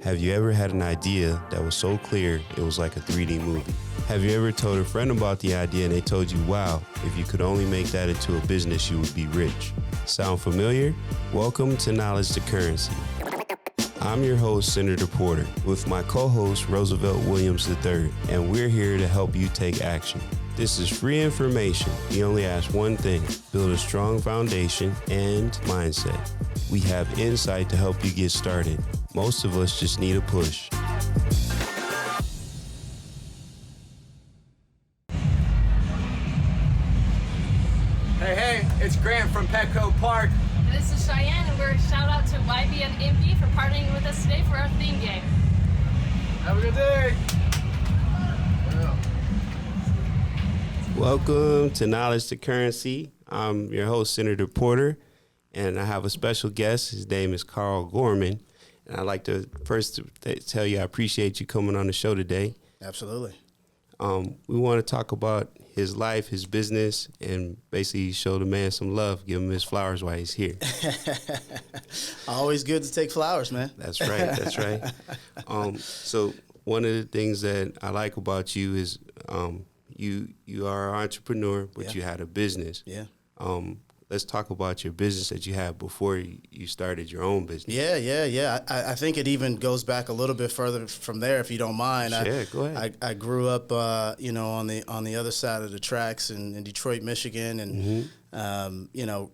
Have you ever had an idea that was so clear it was like a 3D movie? Have you ever told a friend about the idea and they told you, wow, if you could only make that into a business, you would be rich? Sound familiar? Welcome to Knowledge to Currency. I'm your host, Senator Porter, with my co-host, Roosevelt Williams III, and we're here to help you take action. This is free information. We only ask one thing: build a strong foundation and mindset. We have insight to help you get started. Most of us just need a push. Hey, it's Grant from Petco Park. And this is Cheyenne, and we're a shout out to YB and MP for partnering with us today for our theme game. Have a good day. Welcome to Knowledge to Currency. I'm your host, Senator Porter, and I have a special guest. His name is Karl Gorman. And I'd like to first tell you I appreciate you coming on the show today. Absolutely. We want to talk about his life, his business, and basically show the man some love, give him his flowers while he's here. Always good to take flowers, man. That's right. That's right. So one of the things that I like about you is you are an entrepreneur, but you had a business. Yeah. Let's talk about your business that you had before you started your own business. Yeah. I think it even goes back a little bit further from there, if you don't mind. Sure, go ahead. I grew up, on the other side of the tracks in Detroit, Michigan, and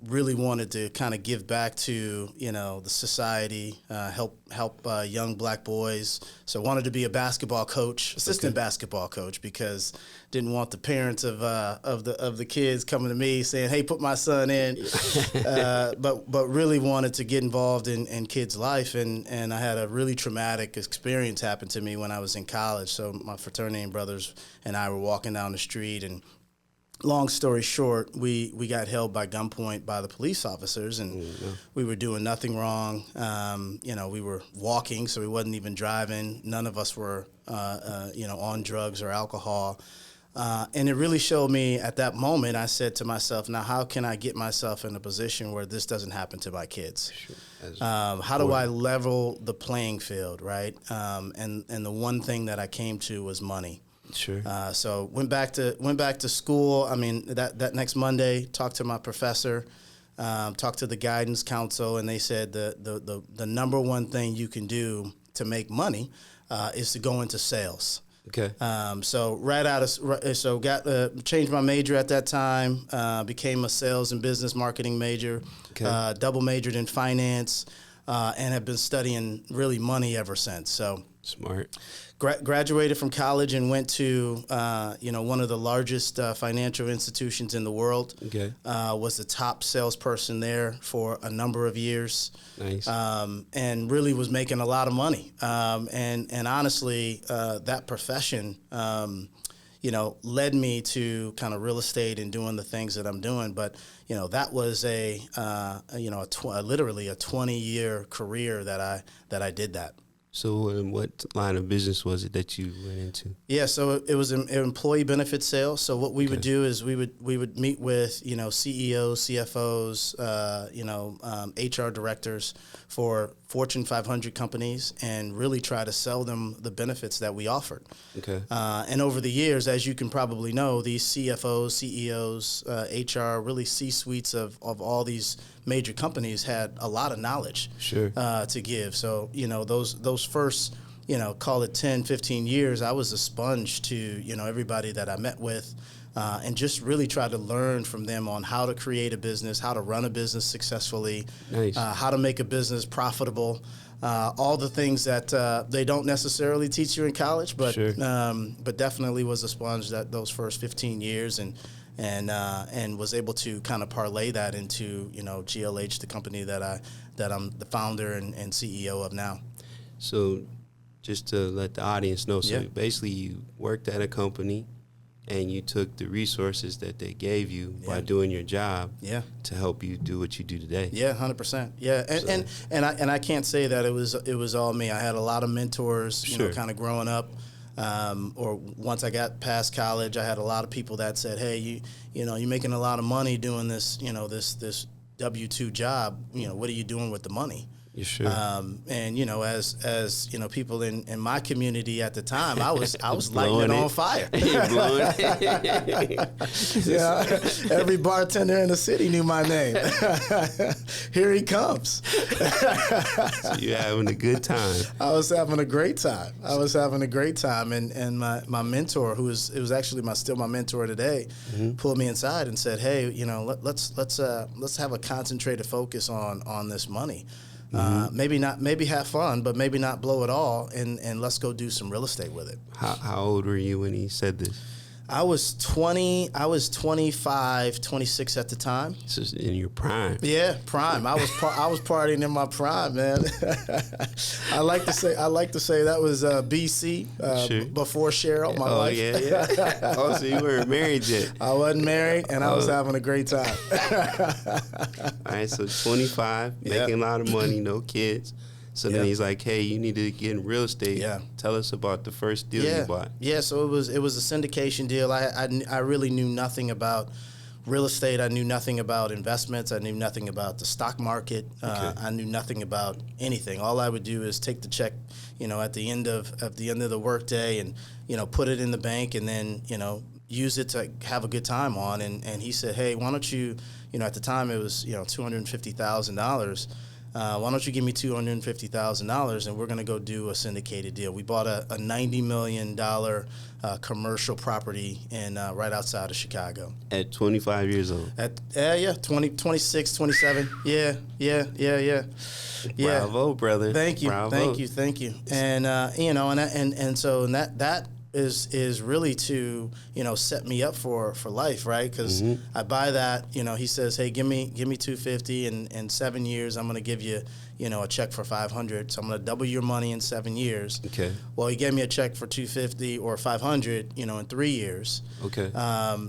really wanted to kind of give back to the society, help young black boys. So wanted to be a basketball coach, assistant basketball coach, because didn't want the parents of the kids coming to me saying, "Hey, put my son in." But really wanted to get involved in kids' life, and I had a really traumatic experience happen to me when I was in college. So my fraternity and brothers and I were walking down the street, and long story short, we got held by gunpoint by the police officers, and we were doing nothing wrong. We were walking, so we wasn't even driving. None of us were, on drugs or alcohol. And it really showed me at that moment, I said to myself, now how can I get myself in a position where this doesn't happen to my kids? Sure. How do I level the playing field, right? And the one thing that I came to was money. Sure. So went back to school. I mean, that next Monday, talked to my professor, talked to the guidance council, and they said the number one thing you can do to make money is to go into sales. Okay. Changed my major at that time. Became a sales and business marketing major. Okay. Double majored in finance, and have been studying really money ever since. So smart. Graduated from college and went to one of the largest financial institutions in the world. Okay. Was the top salesperson there for a number of years. Nice. And really was making a lot of money. And honestly, that profession, led me to kind of real estate and doing the things that I'm doing. But that was literally a 20-year career that I did that. So what line of business was it that you went into? Yeah, so it was employee benefit sales. So what we would do is we would meet with CEOs, CFOs, HR directors for Fortune 500 companies and really try to sell them the benefits that we offered. Okay. And over the years, as you can probably know, these CFOs, CEOs, HR, really C-suites of all these major companies had a lot of knowledge to give. So, those first, call it 10, 15 years, I was a sponge to, everybody that I met with, and just really try to learn from them on how to create a business, how to run a business successfully, how to make a business profitable, all the things that they don't necessarily teach you in college, but definitely was a sponge those first 15 years and was able to kind of parlay that into, GLH, the company that I'm the founder and CEO of now. So just to let the audience know, basically you worked at a company and you took the resources that they gave you by doing your job to help you do what you do today. Yeah, 100%. Yeah, and I can't say that it was all me. I had a lot of mentors, kind of growing up. Or once I got past college, I had a lot of people that said, "Hey, you're making a lot of money doing this, this W-2 job. What are you doing with the money?" You sure? And as people in my community at the time, I was lighting it on fire. You're blowing it. Yeah, every bartender in the city knew my name. Here he comes. So you're having a good time. I was having a great time. And my mentor, who was actually still my mentor today, pulled me inside and said, "Hey, let's have a concentrated focus on this money. Maybe have fun, but maybe not blow it all, and let's go do some real estate with it." How old were you when he said this? I was 20. I was 25, 26 at the time. This is in your prime. Yeah, prime. I was partying in my prime, man. I like to say that was BC, Sure. before Cheryl, my wife. Yeah. Oh, so you weren't married yet? I wasn't married, and I was having a great time. All right, so 25, making a lot of money, no kids. So then he's like, "Hey, you need to get in real estate. Yeah. Tell us about the first deal you bought." Yeah, so it was a syndication deal. I really knew nothing about real estate. I knew nothing about investments. I knew nothing about the stock market. I knew nothing about anything. All I would do is take the check, at the end of the workday, and put it in the bank, and then use it to have a good time on. And he said, "Hey, why don't you?" At the time it was $250,000. Why don't you give me $250,000 and we're going to go do a syndicated deal? We bought a $90 million commercial property right outside of Chicago. At 25 years old. 26, 27. Yeah. Bravo, brother. Thank you. Bravo. Thank you. And so that is really to set me up for life, right? Because I buy that. He says, "Hey, give me $250, and in 7 years I'm going to give you a check for $500. So I'm going to double your money in 7 years." Okay. Well, he gave me a check for $250 or $500, in 3 years. Okay.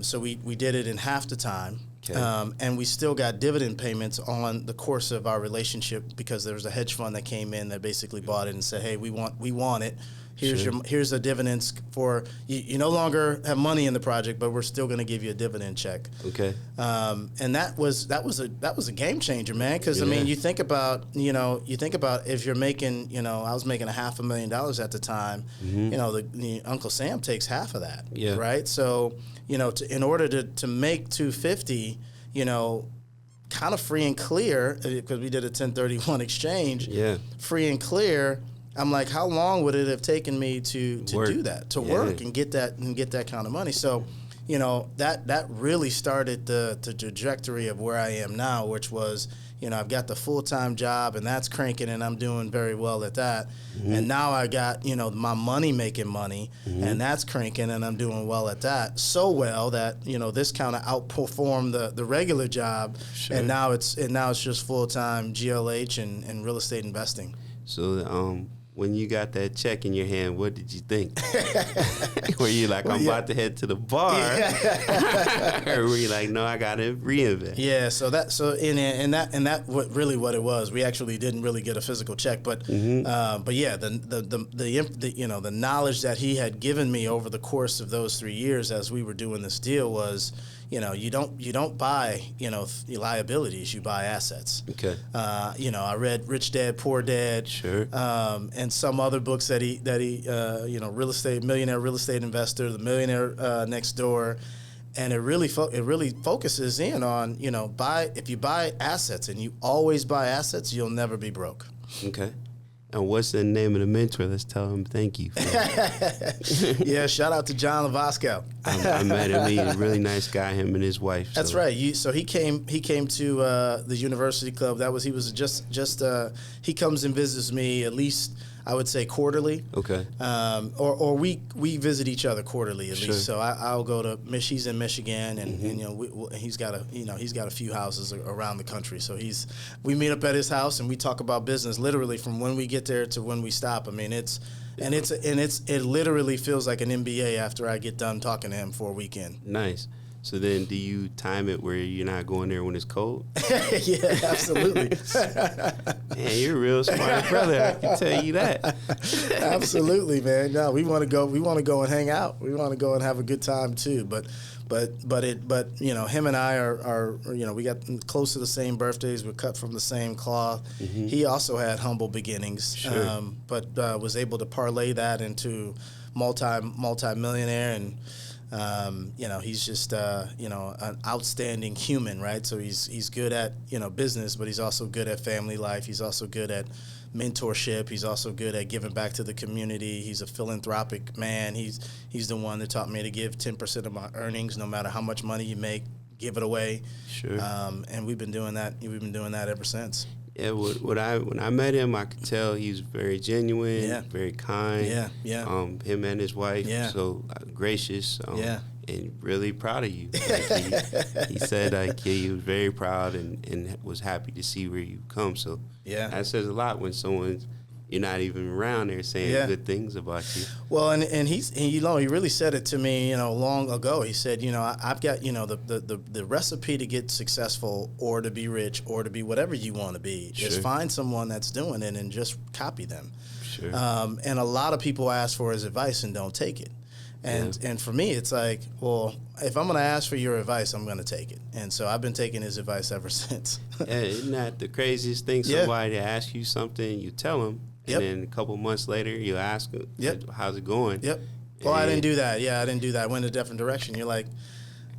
So we did it in half the time. Okay. And we still got dividend payments on the course of our relationship, because there was a hedge fund that came in that basically bought it and said, "Hey, we want it. Here's the dividends for you. No longer have money in the project, but we're still going to give you a dividend check." Okay. And that was a game changer, man. Because I mean, you think about if you're making, I was making $500,000 at the time. The Uncle Sam takes half of that. Yeah. Right. So in order to make $250, kind of free and clear, because we did a 1031 exchange. Yeah. Free and clear. I'm like, how long would it have taken me to do that, to work and get that kind of money? So, that really started the trajectory of where I am now, which was, I've got the full-time job, and that's cranking, and I'm doing very well at that. And now I got, my money making money, and that's cranking, and I'm doing well at that. So well that, this kind of outperformed the regular job. Sure. And now it's just full-time GLH and real estate investing. So, when you got that check in your hand, what did you think? Were you like, I'm about to head to the bar? Or were you like, no, I got to reinvest? Yeah, what it was. We actually didn't really get a physical check, but yeah, the knowledge that he had given me over the course of those 3 years as we were doing this deal was, you don't buy, liabilities, you buy assets. Okay. I read Rich Dad, Poor Dad. Sure. And some other books that he Millionaire Real Estate Investor, The Millionaire Next Door. And it really focuses in on, if you buy assets, and you always buy assets, you'll never be broke. Okay. And what's the name of the mentor? Let's tell him thank you. Yeah, shout out to John Lavasco. I met him. He's a really nice guy, him and his wife. That's right. So he came to the University Club. He comes and visits me at least, I would say, quarterly. Okay. Or we visit each other quarterly at Sure. least. So I'll go to he's in Michigan, and he's got a few houses around the country. So we meet up at his house and we talk about business literally from when we get there to when we stop. I mean, it literally feels like an MBA after I get done talking to him for a weekend. Nice. So then do you time it where you're not going there when it's cold? Yeah, absolutely. Man, you're a real smart brother. I can tell you that. Absolutely, man. No, we want to go. We want to go and hang out. We want to go and have a good time too. But you know, him and I are you know, we got close to the same birthdays. We're cut from the same cloth. Mm-hmm. He also had humble beginnings, sure. But was able to parlay that into multi-millionaire, and you know, he's just you know, an outstanding human, right? So he's good at, you know, business, but he's also good at family life. He's also good at mentorship. He's also good at giving back to the community. He's a philanthropic man. He's the one that taught me to give 10% of my earnings, no matter how much money you make, give it away. Sure. And we've been doing that. We've been doing that ever since. Yeah. When I met him, I could tell he was very genuine, very kind. Yeah. Him and his wife, so gracious. And really proud of you. Like he said, like, he was very proud and was happy to see where you come. So that says a lot when you're not even around there saying good things about you. Well, and you know, he really said it to me, you know, long ago. He said, you know, I've got, you know, the recipe to get successful or to be rich or to be whatever you want to be is find someone that's doing it and just copy them. Sure. And a lot of people ask for his advice and don't take it. And for me, it's like, well, if I'm going to ask for your advice, I'm going to take it. And so I've been taking his advice ever since. Isn't that the craziest thing? Somebody asks you something, you tell them, and then a couple months later, you ask them, how's it going? Well, I didn't do that. I didn't do that. I went a different direction. You're like,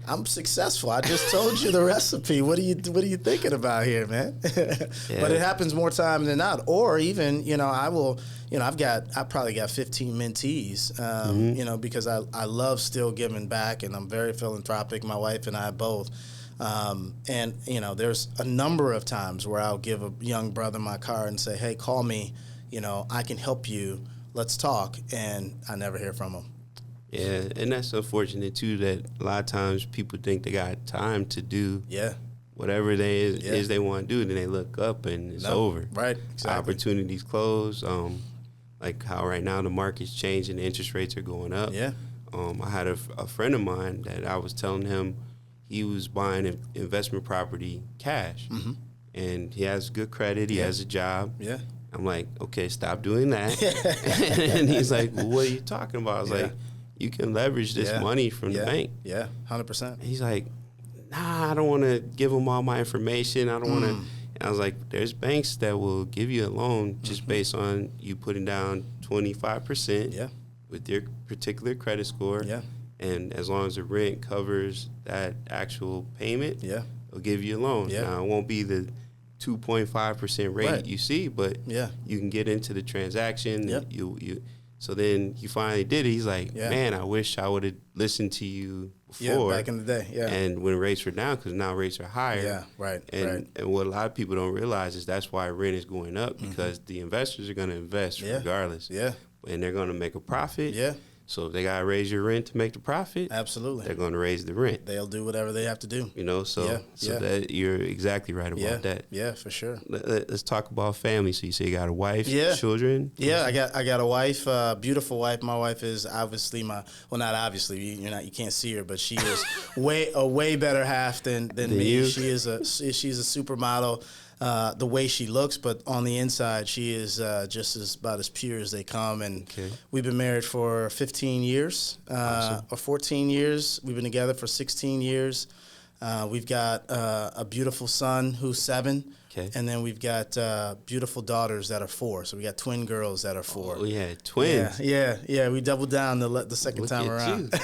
I'm successful. I just told you the recipe. What are you thinking about here, man? But it happens more time than not. Or even, you know, I probably got 15 mentees, you know, because I love still giving back, and I'm very philanthropic. My wife and I both. And, you know, there's a number of times where I'll give a young brother my card and say, hey, call me. You know, I can help you. Let's talk. And I never hear from him. Yeah, and that's unfortunate, too, that a lot of times people think they got time to do whatever they is they want to do, then they look up and it's over. Right, exactly. Opportunities close. Like how right now the market's changing, the interest rates are going up. Yeah. I had a friend of mine that I was telling him he was buying an investment property cash, and he has good credit, he has a job. Yeah. I'm like, okay, stop doing that. And he's like, well, what are you talking about? I was like, you can leverage this money from the bank. Yeah, 100%. He's like, nah, I don't want to give them all my information. I don't want to. And I was like, there's banks that will give you a loan just based on you putting down 25% with your particular credit score. Yeah. And as long as the rent covers that actual payment, they'll give you a loan. Yeah. Now, it won't be the 2.5% rate you see, but you can get into the transaction. You So then he finally did it. He's like, man, I wish I would have listened to you before. Back in the day, And when rates were down, because now rates are higher. Yeah, right. And what a lot of people don't realize is that's why rent is going up, because the investors are going to invest regardless. Yeah. And they're going to make a profit. Yeah. So if they got to raise your rent to make the profit, absolutely, they're going to raise the rent. They'll do whatever they have to do. You know, so that you're exactly right about that. Yeah, for sure. Let's talk about family. So you say you got a wife, children? Yeah, I got a wife, beautiful wife. My wife is obviously not obviously, you can't see her, but she is a way better half than me. You? She's a supermodel. The way she looks, but on the inside, she is just about as pure as they come. And we've been married for 15 years, or 14 years. We've been together for 16 years. We've got a beautiful son who's 7. And then we've got beautiful daughters that are 4. So we got twin girls that are 4. Oh, yeah, twins. Yeah. We doubled down the second time around.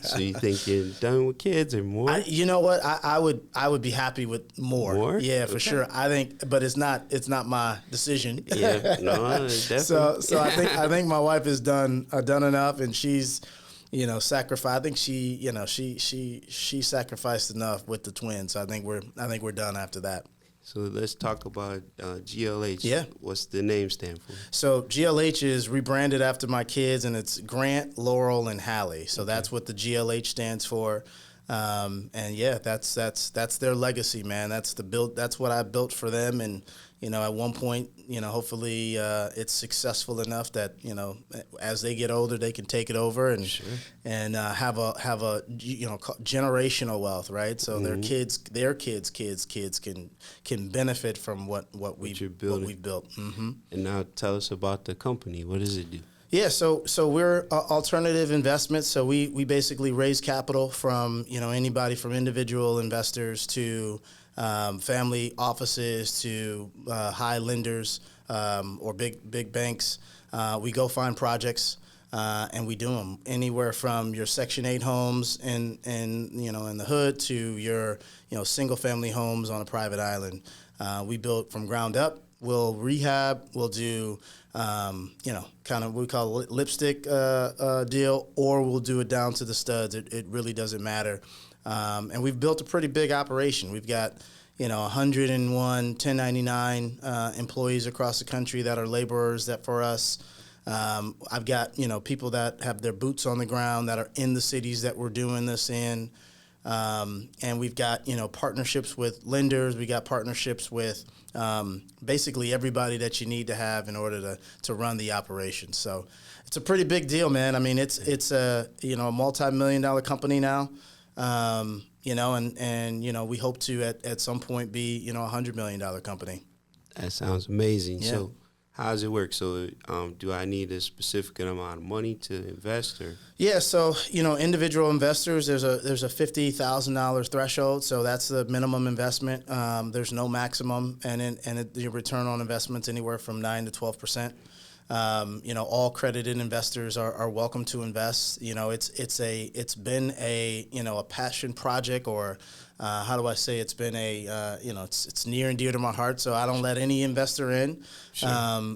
So you think you're done with kids or more? You know what? I would be happy with more. More? Yeah, for sure. I think, but it's not my decision. Yeah, no, definitely. So I think my wife has done enough, and she's, sacrificed. I think she sacrificed enough with the twins. So I think we're done after that. So let's talk about GLH. Yeah. What's the name stand for? So GLH is rebranded after my kids, and it's Grant, Laurel, and Hallie. So that's what the GLH stands for. And that's their legacy, man. That's what I built for them, and at one point, hopefully it's successful enough that, as they get older, they can take it over and have a generational wealth, right? So their kids can benefit from what we've built. Mm-hmm. And now tell us about the company. What does it do? Yeah, so we're alternative investments. So we basically raise capital from anybody from individual investors to family offices to high lenders or big banks. We go find projects and we do them anywhere from your Section 8 homes in the hood to your single family homes on a private island. We build from ground up. We'll rehab. We'll do kind of what we call a lipstick deal, or we'll do it down to the studs. It really doesn't matter. And we've built a pretty big operation. We've got 101 1099 employees across the country that are laborers that for us. I've got people that have their boots on the ground that are in the cities that we're doing this in. And we've got, partnerships with lenders. We got partnerships with basically everybody that you need to have in order to run the operation. So it's a pretty big deal, man. I mean, it's a multi-million-dollar company now. And we hope to at some point be, a $100 million company. That sounds amazing. Yeah. So how does it work? So do I need a specific amount of money to invest or? Yeah, so individual investors, there's a $50,000 threshold, so that's the minimum investment. There's no maximum, and your return on investment's anywhere from 9 to 12%. All credited investors are welcome to invest. It's been a passion project, or how do I say, it's been it's near and dear to my heart. So I don't let any investor in. Sure.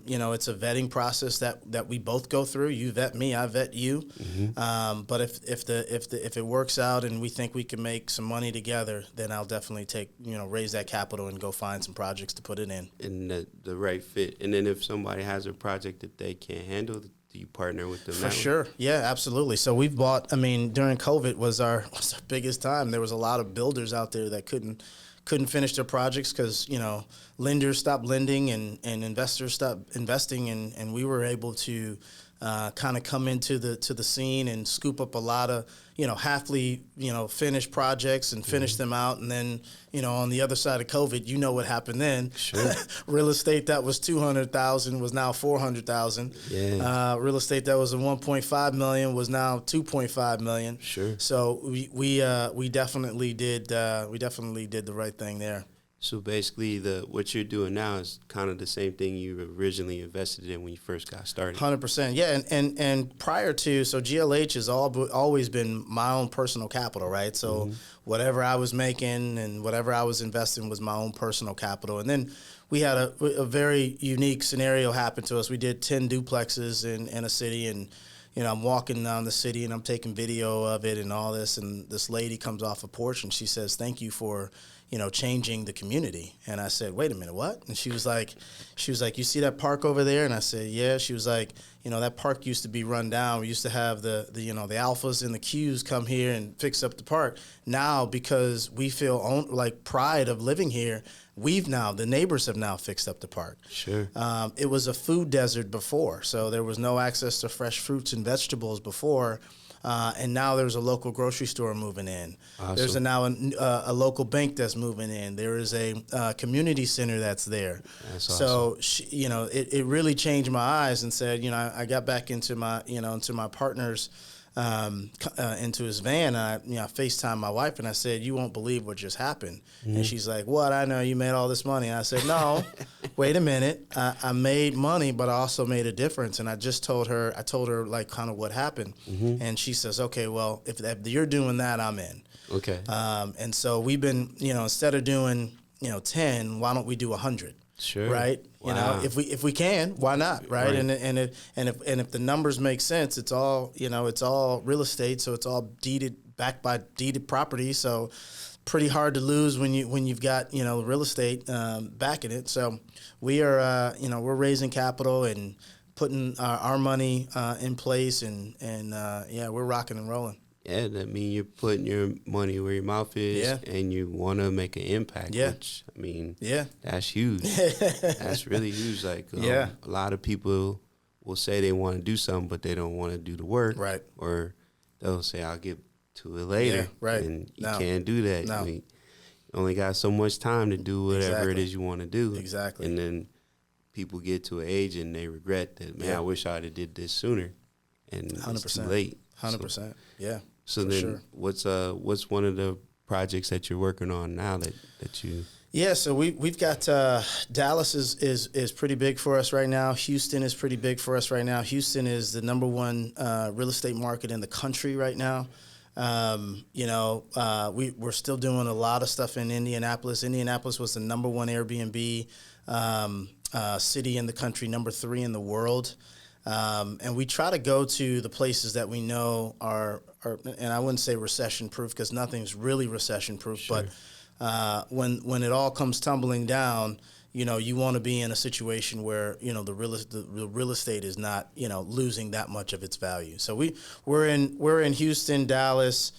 It's a vetting process that we both go through. You vet me, I vet you. Mm-hmm. But if it works out and we think we can make some money together, then I'll definitely raise that capital and go find some projects to put it in. And the right fit. And then if somebody has a project that they can't handle, do you partner with them? For sure. Yeah, absolutely. So we've bought, during COVID was our biggest time. There was a lot of builders out there that couldn't finish their projects because, lenders stopped lending and investors stopped investing. And we were able to kind of come into the scene and scoop up a lot of, halfly, finished projects and finish them out. And then, on the other side of COVID, what happened then. Sure. Real estate that was $200,000 was now $400,000. Yeah. Real estate that was $1.5 million was now $2.5 million. Sure. So we definitely did the right thing there. So basically, what you're doing now is kind of the same thing you originally invested in when you first got started. 100%, yeah. And prior to, so GLH has always been my own personal capital, right? So whatever I was making and whatever I was investing was my own personal capital. And then we had a very unique scenario happen to us. We did 10 duplexes in a city, and I'm walking down the city and I'm taking video of it and all this, and this lady comes off a porch and she says, "Thank you for changing the community." And I said, "Wait a minute, what?" And she was like, "You see that park over there?" And I said, "Yeah." She was like, "That park used to be run down. We used to have the alphas and the Qs come here and fix up the park. Now, because we feel pride of living here, the neighbors have now fixed up the park." Sure. It was a food desert before, so there was no access to fresh fruits and vegetables before. And now there's a local grocery store moving in. Awesome. There's now a local bank that's moving in. There is a community center that's there. That's awesome. So it really changed my eyes and said, I got back into my partner's into his van. I FaceTimed my wife and I said, "You won't believe what just happened." Mm-hmm. And she's like, "What? I know you made all this money." And I said, "No, wait a minute. I made money, but I also made a difference." And I told her like kind of what happened. Mm-hmm. And she says, "Okay, well, if you're doing that, I'm in." Okay. And so we've been, instead of doing, 10, why don't we do 100? Sure. Right. Wow. If we can, why not? Right. Right. And if the numbers make sense, it's all real estate. So it's all backed by deeded property. So pretty hard to lose when you've got, real estate backing it. So we are, we're raising capital and putting our money in place and we're rocking and rolling. Yeah, that mean you're putting your money where your mouth is, and you want to make an impact. Yeah. Which, I mean, that's huge. That's really huge. Like, a lot of people will say they want to do something, but they don't want to do the work. Right. Or they'll say, I'll get to it later. Yeah, right. And you can't do that. No. I mean, you only got so much time to do whatever it is you want to do. Exactly. And then people get to an age and they regret that, man, I wish I'd have did this sooner. And 100%. It's too late. 100%. Yeah. So then what's one of the projects that you're working on now that you... Yeah, so we've got Dallas is pretty big for us right now. Houston is pretty big for us right now. Houston is the number one real estate market in the country right now. We're still doing a lot of stuff in Indianapolis. Indianapolis was the number one Airbnb city in the country, number 3 in the world. And we try to go to the places that we know are and I wouldn't say recession-proof because nothing's really recession-proof, but when it all comes tumbling down, you want to be in a situation where, the real estate is not, losing that much of its value. So we're in Houston, Dallas,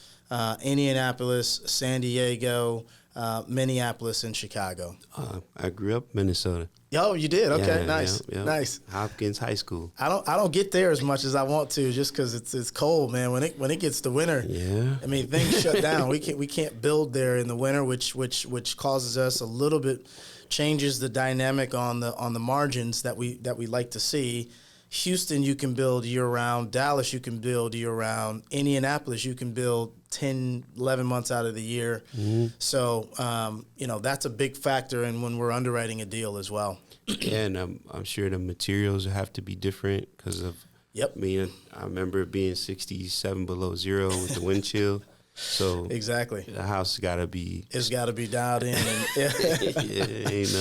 Indianapolis, San Diego, Minneapolis, and Chicago. I grew up in Minnesota. Oh, you did? Okay, yeah, nice, nice. Hopkins High School. I don't get there as much as I want to, just because it's cold, man. When it gets to winter, I mean things shut down. We can't build there in the winter, which causes us a little bit, changes the dynamic on the margins that we like to see. Houston, you can build year-round. Dallas, you can build year-round. Indianapolis, you can build 10, 11 months out of the year. Mm-hmm. So, that's a big factor in when we're underwriting a deal as well. Yeah, and I'm sure the materials have to be different because of me. I remember it being 67 below zero with the wind chill. So exactly, the house got to be. It's got to be dialed in. And ain't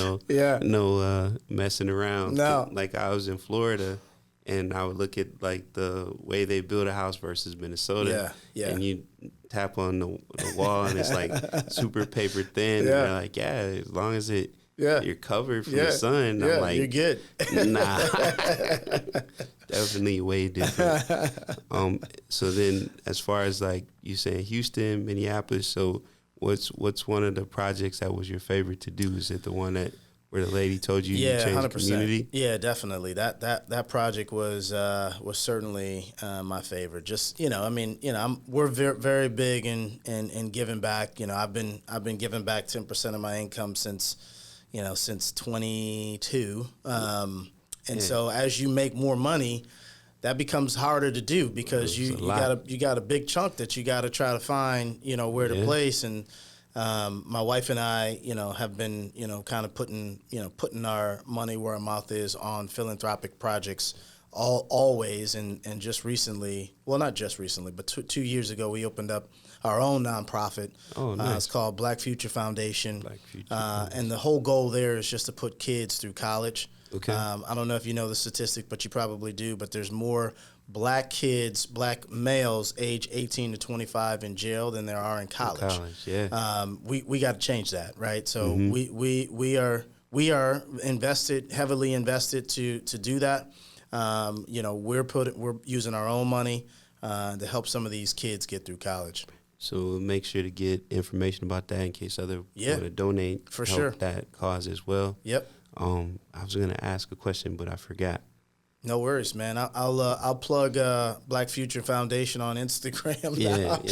no messing around. No, like I was in Florida. And I would look at like the way they build a house versus Minnesota. Yeah. And you tap on the wall and it's like super paper thin. And they're like, as long as you're covered from the sun. I'm like, you're good. Nah. Definitely way different. So then as far as like you saying Houston, Minneapolis, so what's one of the projects that was your favorite to do? Is it the one where the lady told you you changed the community? Yeah, definitely. That project was certainly my favorite. Just we're very, very big in giving back. I've been giving back 10% of my income since 22. So as you make more money, that becomes harder to do because you got a big chunk that you got to try to find where to place. And my wife and I, have been, kind of putting our money where our mouth is on philanthropic projects always. And just recently, well, not just recently, but 2 years ago, we opened up our own nonprofit. Oh, nice. It's called Black Future Foundation. And the whole goal there is just to put kids through college. Okay. I don't know if you know the statistic, but you probably do, but there's more black males age 18 to 25 in jail than there are in college. We got to change that, right? So we are heavily invested to do that. We're using our own money to help some of these kids get through college. So make sure to get information about that in case other want to donate for help that cause as well. Yep. I was gonna ask a question, but I forgot. No worries, man. I'll plug Black Future Foundation on Instagram. Yeah, now. We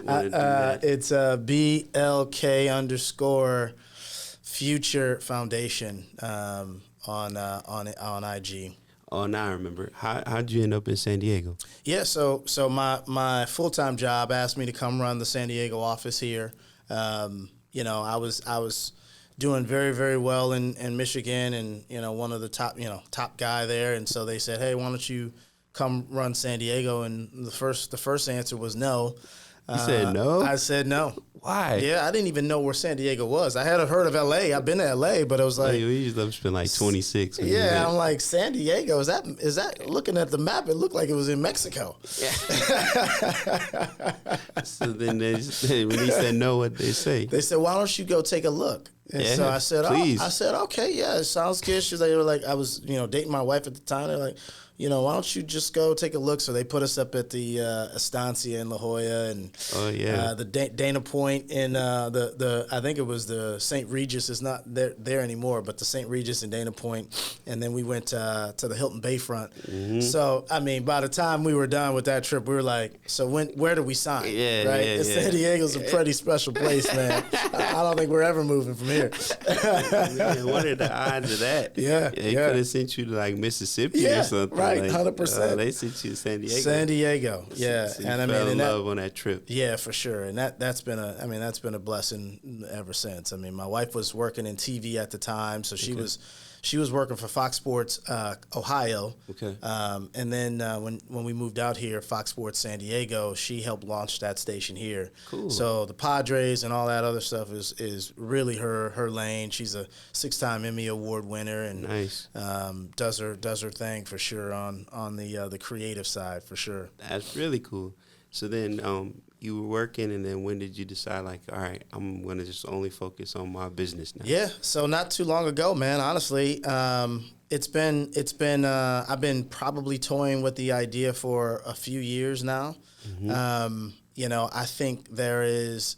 want to do that. It's BLK_Future Foundation on IG. Oh, now I remember. How'd you end up in San Diego? Yeah, so my full-time job asked me to come run the San Diego office here. I was doing very, very well in Michigan, and one of the top guy there, and so they said, hey, why don't you come run San Diego? And the first answer was no. You said no? I said no. Why? Yeah, I didn't even know where San Diego was. I had heard of L.A. I've been to L.A., but it was like... we usually spend like 26. Yeah, I'm like, San Diego, is that... Looking at the map, it looked like it was in Mexico. Yeah. So then when he said no, what'd they say? They said, why don't you go take a look? And so I said, please. Okay, yeah, it sounds good. They were like, I was, dating my wife at the time. They're like, why don't you just go take a look? So they put us up at the Estancia in La Jolla and the Dana Point in I think it was the St. Regis. It's not there anymore, but the St. Regis in Dana Point. And then we went to the Hilton Bayfront. Mm-hmm. So, I mean, by the time we were done with that trip, we were like, so where do we sign? San Diego's a pretty special place, man. I don't think we're ever moving from here. Man, what are the odds of that? They could have sent you to like Mississippi or something. Right, like, 100%. They sent you to San Diego. San Diego, yeah. So and I mean, fell in love on that trip. Yeah, for sure. And that's been a blessing ever since. I mean, my wife was working in TV at the time, so she was working for Fox Sports Ohio. Okay. And then when we moved out here, Fox Sports San Diego, she helped launch that station here. Cool. So the Padres and all that other stuff is really her lane. She's a 6-time Emmy Award winner and nice. Does her thing for sure on the creative side for sure. That's really cool. So then you were working, and then when did you decide, like, all right, I'm going to just only focus on my business now? Yeah, so not too long ago, man, honestly. It's been I've been probably toying with the idea for a few years now. Mm-hmm. I think there is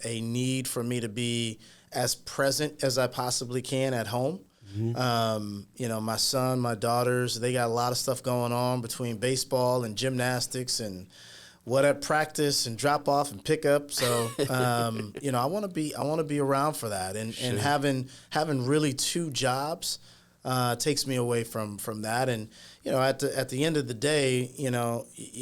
a need for me to be as present as I possibly can at home. Mm-hmm. My son, my daughters, they got a lot of stuff going on between baseball and gymnastics and what at practice and drop off and pick up. So, I want to be around for that. And having really 2 jobs takes me away from that. And, at the end of the day,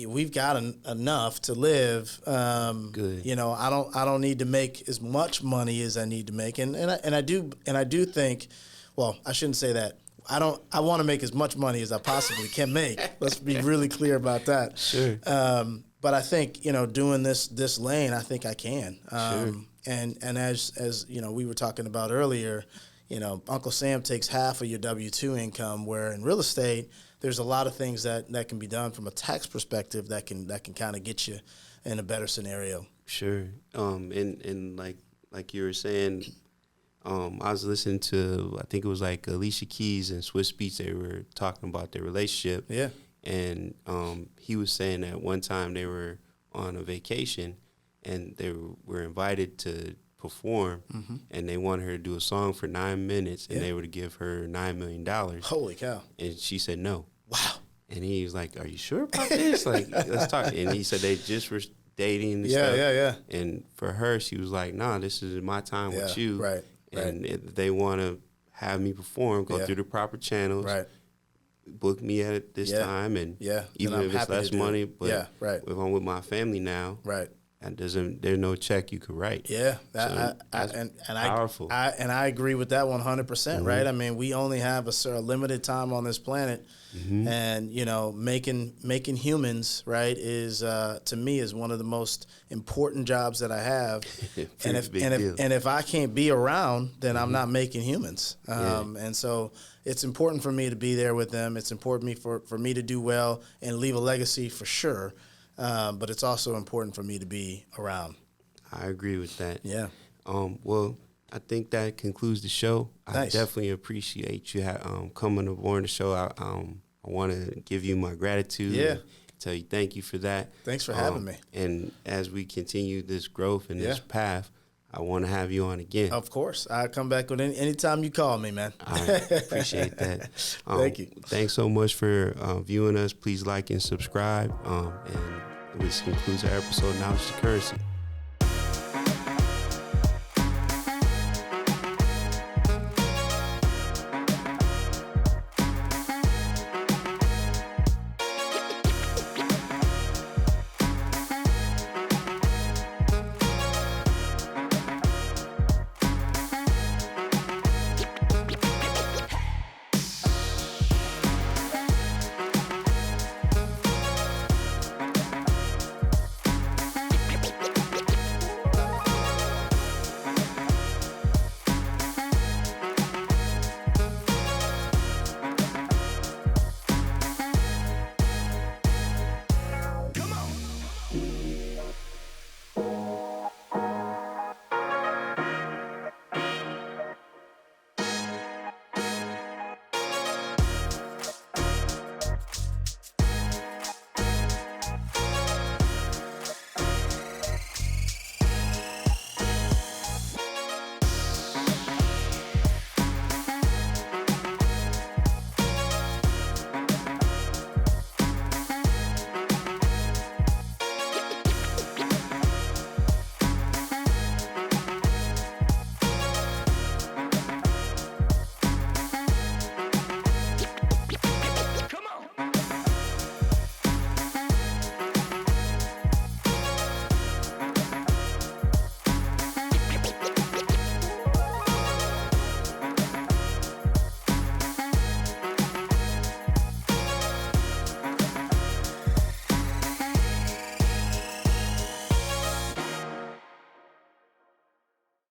we've got enough to live. Good. I don't need to make as much money as I need to make. And I do think, well, I shouldn't say that. I want to make as much money as I possibly can make. Let's be really clear about that. Sure. But I think, doing this lane, I think I can. Sure. And as we were talking about earlier, Uncle Sam takes half of your W-2 income, where in real estate, there's a lot of things that can be done from a tax perspective that can kind of get you in a better scenario. Sure. And like you were saying, I was listening to, I think it was like Alicia Keys and Swiss Beats. They were talking about their relationship. Yeah. And he was saying that one time they were on a vacation and they were invited to perform, mm-hmm. and they wanted her to do a song for 9 minutes, and they were to give her $9 million. Holy cow. And she said no. Wow. And he was like, are you sure about this? Like, let's talk. And he said they just were dating and stuff. Yeah. And for her, she was like, nah, this is my time with you. Right. And if they want to have me perform, go through the proper channels. Right. Book me at this time, and even if it's less money, but if I'm with my family now, there's no check you could write. Yeah, that's powerful. I agree with that 100%. Mm-hmm. Right. I mean, we only have a limited time on this planet, mm-hmm. and making humans is to me is one of the most important jobs that I have. and if I can't be around, then mm-hmm. I'm not making humans. And so it's important for me to be there with them. It's important for me to do well and leave a legacy for sure. But it's also important for me to be around. I agree with that. Yeah. Well, I think that concludes the show. Nice. I definitely appreciate you coming aboard the show. I want to give you my gratitude. Yeah. Tell you thank you for that. Thanks for having me. And as we continue this growth and this path, I want to have you on again. Of course. I'll come back with anytime you call me, man. All right. Appreciate that. Thank you. Thanks so much for viewing us. Please like and subscribe. And this concludes our episode of Knowledge to Currency.